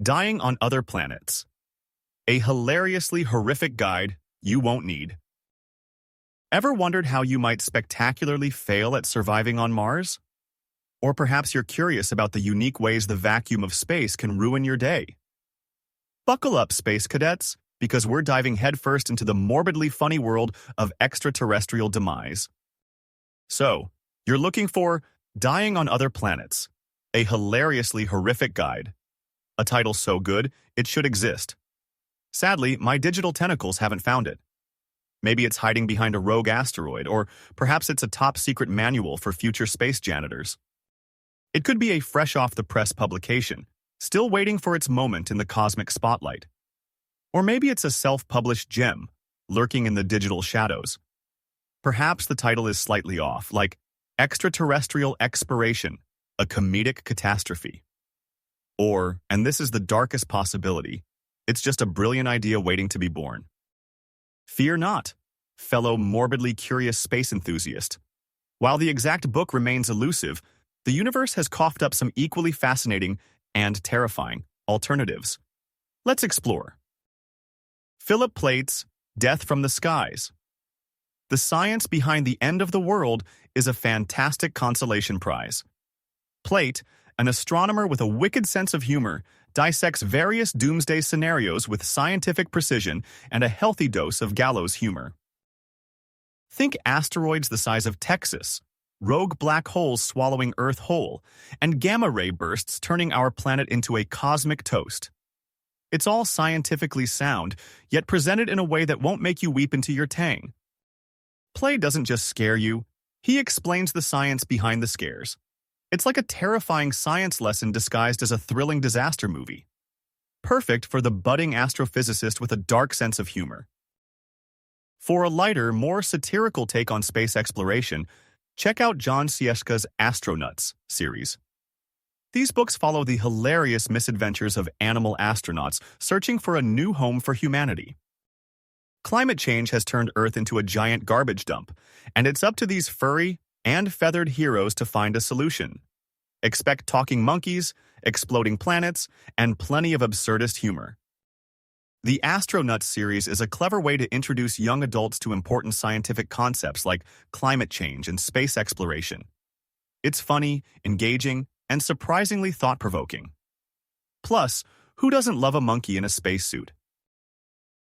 Dying on Other Planets. A hilariously horrific guide you won't need. Ever wondered how you might spectacularly fail at surviving on Mars? Or perhaps you're curious about the unique ways the vacuum of space can ruin your day. Buckle up, space cadets, because we're diving headfirst into the morbidly funny world of extraterrestrial demise. So, you're looking for Dying on Other Planets, a hilariously horrific guide. A title so good, it should exist. Sadly, my digital tentacles haven't found it. Maybe it's hiding behind a rogue asteroid, or perhaps it's a top-secret manual for future space janitors. It could be a fresh-off-the-press publication, still waiting for its moment in the cosmic spotlight. Or maybe it's a self-published gem, lurking in the digital shadows. Perhaps the title is slightly off, like Extraterrestrial Expiration, a Comedic Catastrophe. Or, and this is the darkest possibility, it's just a brilliant idea waiting to be born. Fear not, fellow morbidly curious space enthusiast. While the exact book remains elusive, the universe has coughed up some equally fascinating and terrifying alternatives. Let's explore. Philip Plait's Death from the Skies. The science behind the end of the world is a fantastic consolation prize. Plait, an astronomer with a wicked sense of humor, dissects various doomsday scenarios with scientific precision and a healthy dose of gallows humor. Think asteroids the size of Texas, rogue black holes swallowing Earth whole, and gamma-ray bursts turning our planet into a cosmic toast. It's all scientifically sound, yet presented in a way that won't make you weep into your tang. Play doesn't just scare you, he explains the science behind the scares. It's like a terrifying science lesson disguised as a thrilling disaster movie. Perfect for the budding astrophysicist with a dark sense of humor. For a lighter, more satirical take on space exploration, check out John Sieska's Astronauts series. These books follow the hilarious misadventures of animal astronauts searching for a new home for humanity. Climate change has turned Earth into a giant garbage dump, and it's up to these furry and feathered heroes to find a solution. Expect talking monkeys, exploding planets, and plenty of absurdist humor. The Astronauts series is a clever way to introduce young adults to important scientific concepts like climate change and space exploration. It's funny, engaging, and surprisingly thought-provoking. Plus, who doesn't love a monkey in a spacesuit?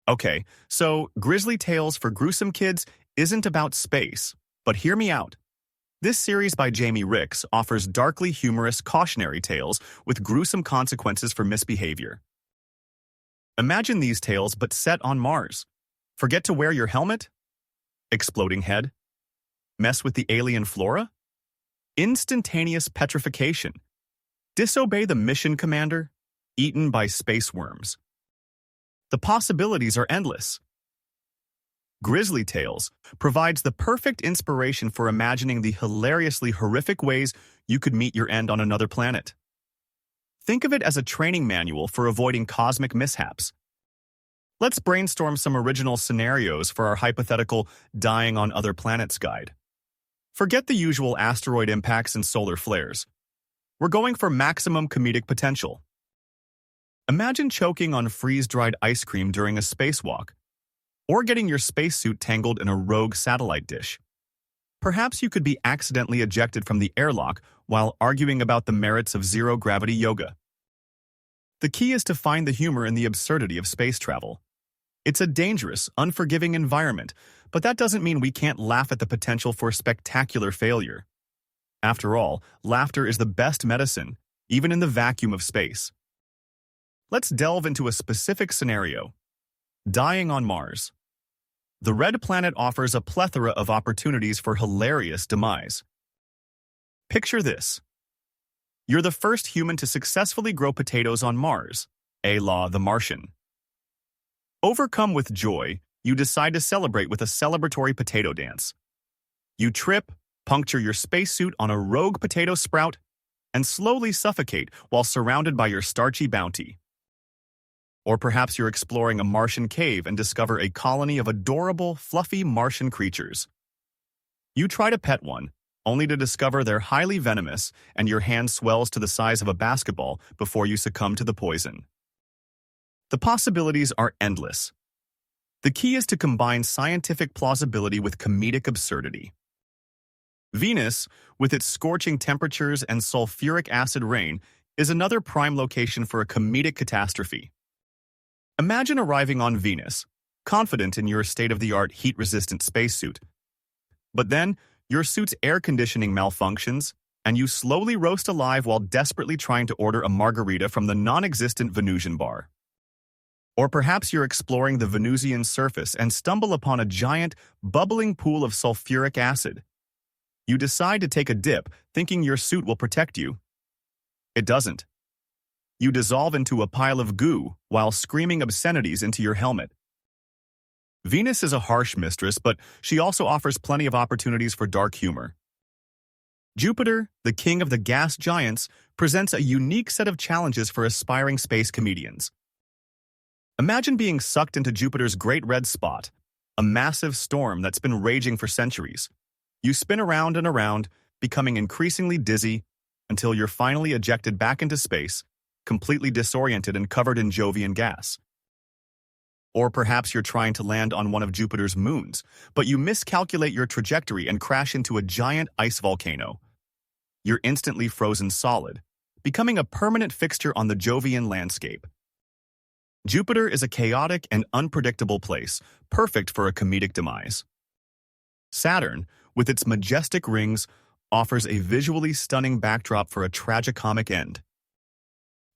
Okay, so Grisly Tales for Gruesome Kids isn't about space, but hear me out. This series by Jamie Ricks offers darkly humorous cautionary tales with gruesome consequences for misbehavior. Imagine these tales but set on Mars. Forget to wear your helmet? Exploding head? Mess with the alien flora? Instantaneous petrification? Disobey the mission commander? Eaten by space worms? The possibilities are endless. Grisly Tales provides the perfect inspiration for imagining the hilariously horrific ways you could meet your end on another planet. Think of it as a training manual for avoiding cosmic mishaps. Let's brainstorm some original scenarios for our hypothetical Dying on Other Planets guide. Forget the usual asteroid impacts and solar flares. We're going for maximum comedic potential. Imagine choking on freeze-dried ice cream during a spacewalk, or getting your spacesuit tangled in a rogue satellite dish. Perhaps you could be accidentally ejected from the airlock while arguing about the merits of zero-gravity yoga. The key is to find the humor in the absurdity of space travel. It's a dangerous, unforgiving environment, but that doesn't mean we can't laugh at the potential for spectacular failure. After all, laughter is the best medicine, even in the vacuum of space. Let's delve into a specific scenario. Dying on Mars. The red planet offers a plethora of opportunities for hilarious demise. Picture this. You're the first human to successfully grow potatoes on Mars, la the Martian. Overcome with joy, you decide to celebrate with a celebratory potato dance. You trip, puncture your spacesuit on a rogue potato sprout, and slowly suffocate while surrounded by your starchy bounty. Or perhaps you're exploring a Martian cave and discover a colony of adorable, fluffy Martian creatures. You try to pet one, only to discover they're highly venomous and your hand swells to the size of a basketball before you succumb to the poison. The possibilities are endless. The key is to combine scientific plausibility with comedic absurdity. Venus, with its scorching temperatures and sulfuric acid rain, is another prime location for a comedic catastrophe. Imagine arriving on Venus, confident in your state-of-the-art heat-resistant spacesuit. But then, your suit's air conditioning malfunctions, and you slowly roast alive while desperately trying to order a margarita from the non-existent Venusian bar. Or perhaps you're exploring the Venusian surface and stumble upon a giant, bubbling pool of sulfuric acid. You decide to take a dip, thinking your suit will protect you. It doesn't. You dissolve into a pile of goo while screaming obscenities into your helmet. Venus is a harsh mistress, but she also offers plenty of opportunities for dark humor. Jupiter, the king of the gas giants, presents a unique set of challenges for aspiring space comedians. Imagine being sucked into Jupiter's great red spot, a massive storm that's been raging for centuries. You spin around and around, becoming increasingly dizzy, until you're finally ejected back into space, completely disoriented and covered in Jovian gas. Or perhaps you're trying to land on one of Jupiter's moons, but you miscalculate your trajectory and crash into a giant ice volcano. You're instantly frozen solid, becoming a permanent fixture on the Jovian landscape. Jupiter is a chaotic and unpredictable place, perfect for a comedic demise. Saturn, with its majestic rings, offers a visually stunning backdrop for a tragicomic end.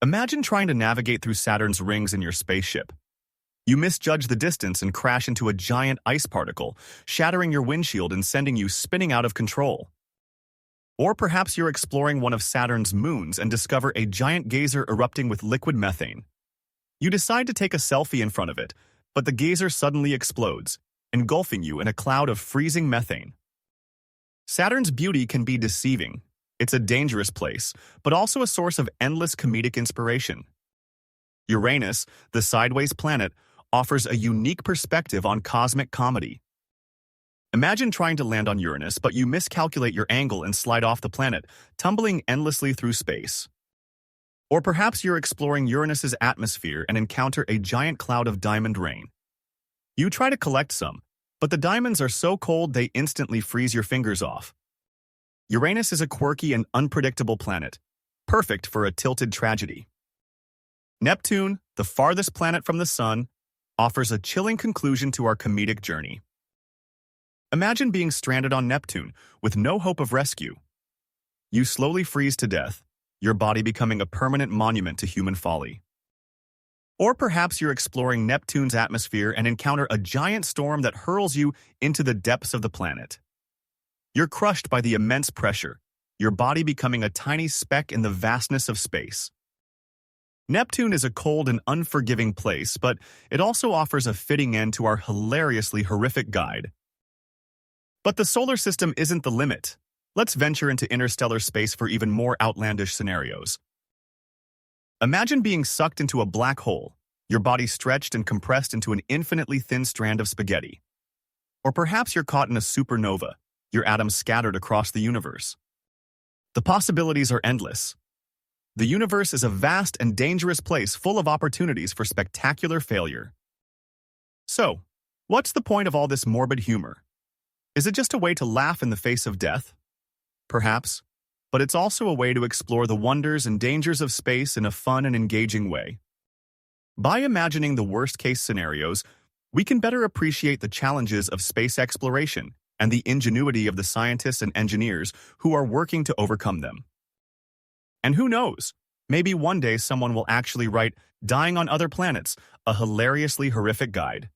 Imagine trying to navigate through Saturn's rings in your spaceship. You misjudge the distance and crash into a giant ice particle, shattering your windshield and sending you spinning out of control. Or perhaps you're exploring one of Saturn's moons and discover a giant geyser erupting with liquid methane. You decide to take a selfie in front of it, but the geyser suddenly explodes, engulfing you in a cloud of freezing methane. Saturn's beauty can be deceiving. It's a dangerous place, but also a source of endless comedic inspiration. Uranus, the sideways planet, offers a unique perspective on cosmic comedy. Imagine trying to land on Uranus, but you miscalculate your angle and slide off the planet, tumbling endlessly through space. Or perhaps you're exploring Uranus's atmosphere and encounter a giant cloud of diamond rain. You try to collect some, but the diamonds are so cold they instantly freeze your fingers off. Uranus is a quirky and unpredictable planet, perfect for a tilted tragedy. Neptune, the farthest planet from the Sun, offers a chilling conclusion to our comedic journey. Imagine being stranded on Neptune with no hope of rescue. You slowly freeze to death, your body becoming a permanent monument to human folly. Or perhaps you're exploring Neptune's atmosphere and encounter a giant storm that hurls you into the depths of the planet. You're crushed by the immense pressure, your body becoming a tiny speck in the vastness of space. Neptune is a cold and unforgiving place, but it also offers a fitting end to our hilariously horrific guide. But the solar system isn't the limit. Let's venture into interstellar space for even more outlandish scenarios. Imagine being sucked into a black hole, your body stretched and compressed into an infinitely thin strand of spaghetti. Or perhaps you're caught in a supernova, your atoms scattered across the universe. The possibilities are endless. The universe is a vast and dangerous place full of opportunities for spectacular failure. So, what's the point of all this morbid humor? Is it just a way to laugh in the face of death? Perhaps, but it's also a way to explore the wonders and dangers of space in a fun and engaging way. By imagining the worst-case scenarios, we can better appreciate the challenges of space exploration and the ingenuity of the scientists and engineers who are working to overcome them. And who knows, maybe one day someone will actually write Dying on Other Planets, a hilariously horrific guide.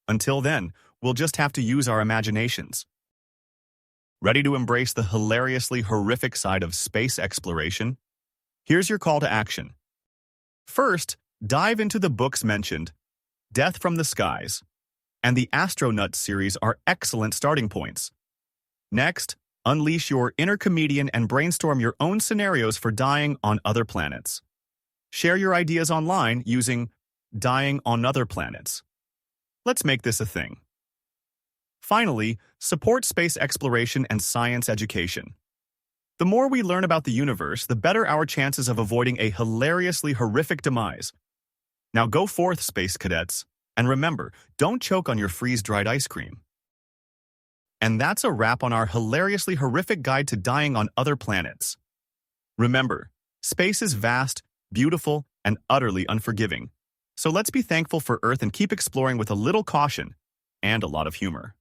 Until then, we'll just have to use our imaginations. Ready to embrace the hilariously horrific side of space exploration? Here's your call to action. First, dive into the books mentioned. Death from the Skies and the Astronaut series are excellent starting points. Next, unleash your inner comedian and brainstorm your own scenarios for dying on other planets. Share your ideas online using Dying on Other Planets. Let's make this a thing. Finally, support space exploration and science education. The more we learn about the universe, the better our chances of avoiding a hilariously horrific demise. Now go forth, space cadets, and remember, don't choke on your freeze-dried ice cream. And that's a wrap on our hilariously horrific guide to dying on other planets. Remember, space is vast, beautiful, and utterly unforgiving. So let's be thankful for Earth and keep exploring with a little caution and a lot of humor.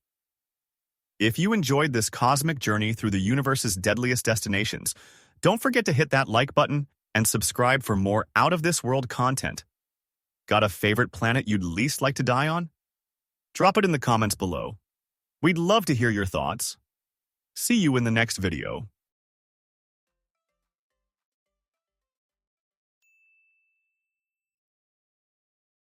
If you enjoyed this cosmic journey through the universe's deadliest destinations, don't forget to hit that like button and subscribe for more out-of-this-world content. Got a favorite planet you'd least like to die on? Drop it in the comments below. We'd love to hear your thoughts. See you in the next video.